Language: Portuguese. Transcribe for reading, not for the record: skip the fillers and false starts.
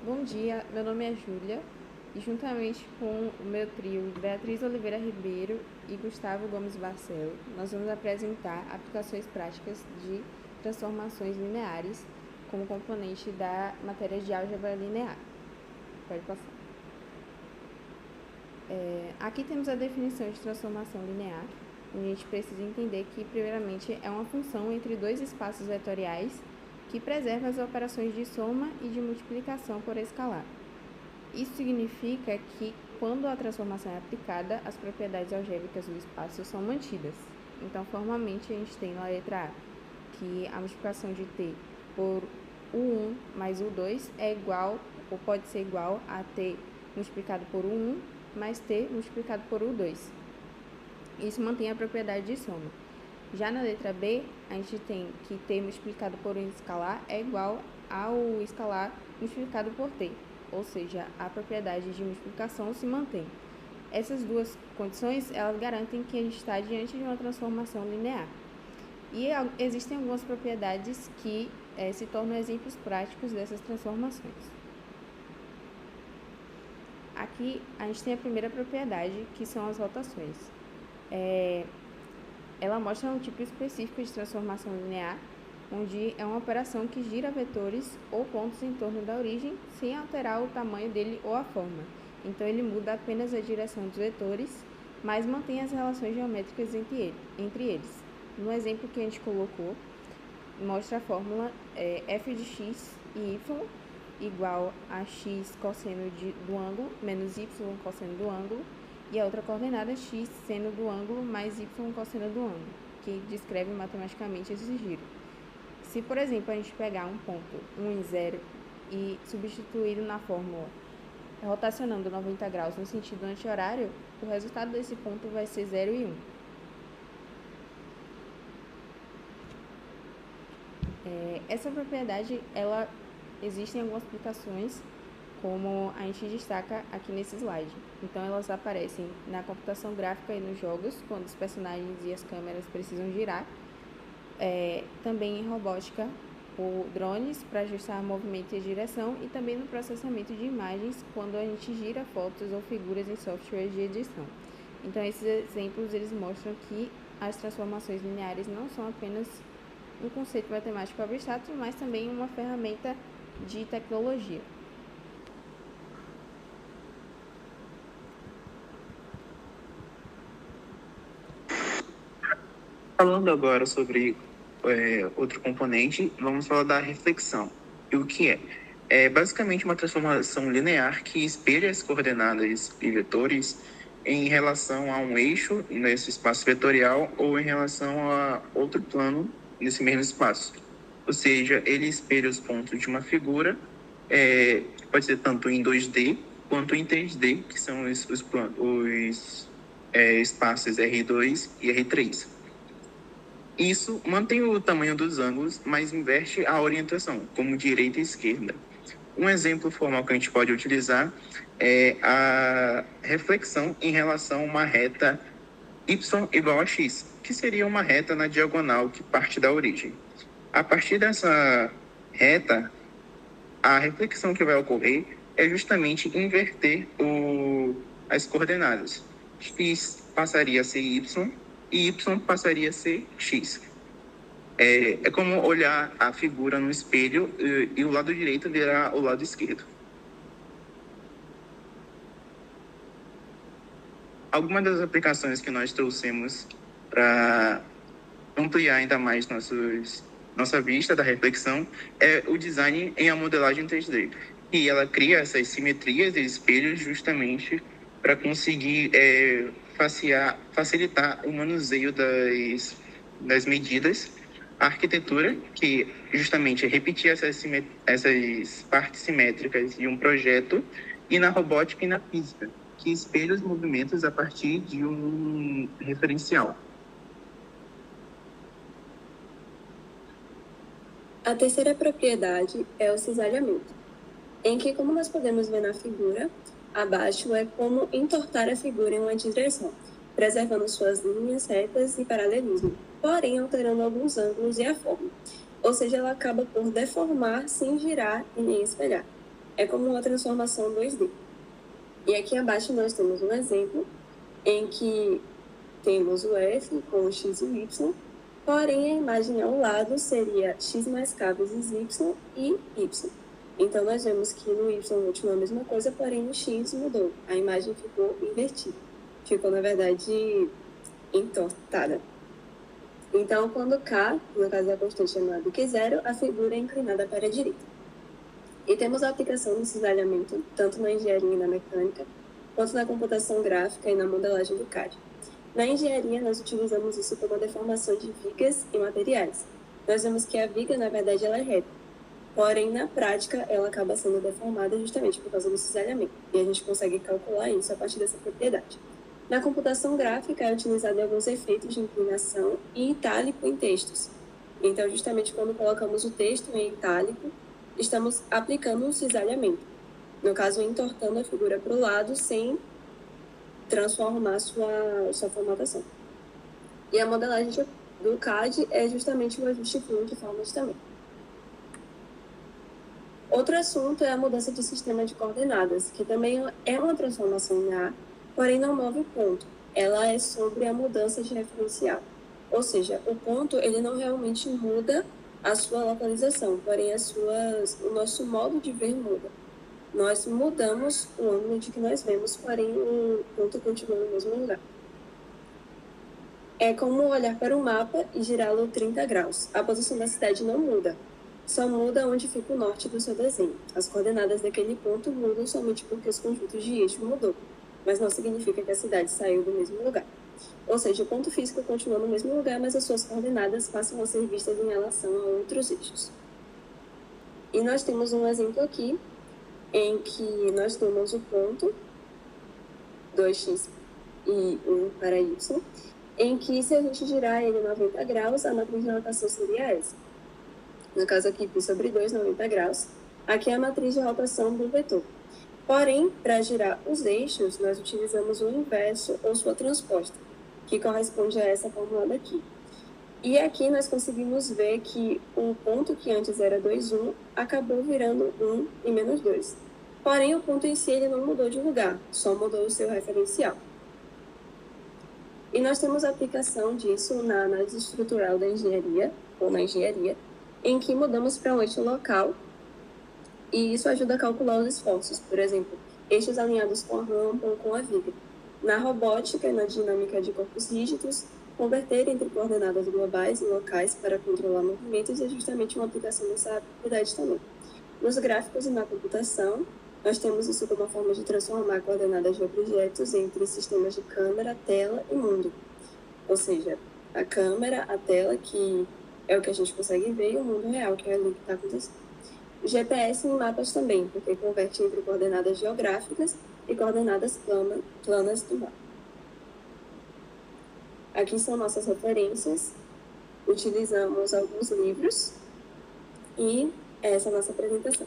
Bom dia, meu nome é Júlia e juntamente com o meu trio Beatriz Oliveira Ribeiro e Gustavo Gomes Barcelo, nós vamos apresentar aplicações práticas de transformações lineares como componente da matéria de álgebra linear. Pode passar. Aqui temos a definição de transformação linear, onde a gente precisa entender que, primeiramente, é uma função entre dois espaços vetoriais que preserva as operações de soma e de multiplicação por escalar. Isso significa que, quando a transformação é aplicada, as propriedades algébricas do espaço são mantidas. Então, formalmente, a gente tem na letra A que a multiplicação de t por u1 mais u2 é igual, ou pode ser igual a t multiplicado por u1 mais t multiplicado por u2. Isso mantém a propriedade de soma. Já na letra B, a gente tem que t multiplicado por um escalar é igual ao escalar multiplicado por t, ou seja, a propriedade de multiplicação se mantém. Essas duas condições, elas garantem que a gente está diante de uma transformação linear. E existem algumas propriedades que se tornam exemplos práticos dessas transformações. Aqui, a gente tem a primeira propriedade, que são as rotações. Ela mostra um tipo específico de transformação linear, onde é uma operação que gira vetores ou pontos em torno da origem sem alterar o tamanho dele ou a forma. Então, ele muda apenas a direção dos vetores, mas mantém as relações geométricas entre eles. No exemplo que a gente colocou, mostra a fórmula f de x e y igual a x cosseno do ângulo menos y cosseno do ângulo, e a outra coordenada x seno do ângulo mais y cosseno do ângulo, que descreve matematicamente esse giro. Se, por exemplo, a gente pegar um ponto 1 e 0 e substituí-lo na fórmula rotacionando 90 graus no sentido anti-horário, o resultado desse ponto vai ser 0 e 1. Essa propriedade, ela existe em algumas aplicações, como a gente destaca aqui nesse slide. Então, elas aparecem na computação gráfica e nos jogos, quando os personagens e as câmeras precisam girar. Também em robótica, por drones, para ajustar movimento e direção, e também no processamento de imagens, quando a gente gira fotos ou figuras em softwares de edição. Então, esses exemplos, eles mostram que as transformações lineares não são apenas um conceito matemático abstrato, mas também uma ferramenta de tecnologia. Falando agora sobre outro componente, vamos falar da reflexão. E o que é? É basicamente uma transformação linear que espelha as coordenadas e vetores em relação a um eixo nesse espaço vetorial ou em relação a outro plano nesse mesmo espaço. Ou seja, ele espelha os pontos de uma figura, pode ser tanto em 2D quanto em 3D, que são os espaços R2 e R3. Isso mantém o tamanho dos ângulos, mas inverte a orientação, como direita e esquerda. Um exemplo formal que a gente pode utilizar é a reflexão em relação a uma reta y igual a x, que seria uma reta na diagonal que parte da origem. A partir dessa reta, a reflexão que vai ocorrer é justamente inverter as coordenadas. X passaria a ser y e y passaria a ser x. É como olhar a figura no espelho e o lado direito virar o lado esquerdo. Algumas das aplicações que nós trouxemos para ampliar ainda mais nossa vista da reflexão é o design em a modelagem 3D. E ela cria essas simetrias e espelhos justamente para conseguir facilitar o manuseio das medidas, a arquitetura, que justamente é repetir essas partes simétricas de um projeto, e na robótica e na física, que espelha os movimentos a partir de um referencial. A terceira propriedade é o cisalhamento, em que, como nós podemos ver na figura, abaixo é como entortar a figura em uma direção, preservando suas linhas retas e paralelismo, porém alterando alguns ângulos e a forma. Ou seja, ela acaba por deformar sem girar e nem espelhar. é como uma transformação 2D. E aqui abaixo nós temos um exemplo em que temos o f com o x e o y, porém a imagem ao lado seria x mais k vezes y e y. Então, nós vemos que no y último é a mesma coisa, porém no x mudou. A imagem ficou invertida. Ficou, na verdade, entortada. Então, quando k, no caso da constante é maior do que zero, a figura é inclinada para a direita. E temos a aplicação do cisalhamento, tanto na engenharia e na mecânica, quanto na computação gráfica e na modelagem do CAD. Na engenharia, nós utilizamos isso como a deformação de vigas e materiais. Nós vemos que a viga, na verdade, ela é reta. Porém, na prática, ela acaba sendo deformada justamente por causa do cisalhamento. E a gente consegue calcular isso a partir dessa propriedade. Na computação gráfica, é utilizado alguns efeitos de inclinação e itálico em textos. Então, justamente quando colocamos o texto em itálico, estamos aplicando um cisalhamento. No caso, entortando a figura para o lado sem transformar sua formatação. E a modelagem do CAD é justamente o ajuste fino de formas também. Outro assunto é a mudança de sistema de coordenadas, que também é uma transformação linear, porém não move o ponto. Ela é sobre a mudança de referencial. Ou seja, o ponto ele não realmente muda a sua localização, porém o nosso modo de ver muda. Nós mudamos o ângulo de que nós vemos, porém o ponto continua no mesmo lugar. É como olhar para o mapa e girá-lo 30 graus. A posição da cidade não muda, só muda onde fica o norte do seu desenho. As coordenadas daquele ponto mudam somente porque os conjuntos de eixo mudou, mas não significa que a cidade saiu do mesmo lugar. Ou seja, o ponto físico continua no mesmo lugar, mas as suas coordenadas passam a ser vistas em relação a outros eixos. E nós temos um exemplo aqui, em que nós temos o ponto 2x e 1 para y, em que se a gente girar ele 90 graus, a matriz de rotação seria essa. No caso aqui, π sobre 2, 90 graus. Aqui é a matriz de rotação do vetor. Porém, para girar os eixos, nós utilizamos o inverso ou sua transposta, que corresponde a essa fórmula daqui. E aqui nós conseguimos ver que o ponto que antes era 2, 1, acabou virando 1 e menos 2. Porém, o ponto em si ele não mudou de lugar, só mudou o seu referencial. E nós temos a aplicação disso na análise estrutural da engenharia, ou na engenharia, em que mudamos para um eixo local, e isso ajuda a calcular os esforços, por exemplo, eixos alinhados com a rampa ou com a viga. Na robótica e na dinâmica de corpos rígidos, converter entre coordenadas globais e locais para controlar movimentos é justamente uma aplicação dessa habilidade também. Nos gráficos e na computação, nós temos isso como uma forma de transformar coordenadas de objetos entre sistemas de câmera, tela e mundo. Ou seja, a câmera, a tela, que é o que a gente consegue ver, e o mundo real, que é ali que está acontecendo. O GPS em mapas também, porque converte entre coordenadas geográficas e coordenadas planas do mapa. Aqui são nossas referências, utilizamos alguns livros e essa é a nossa apresentação.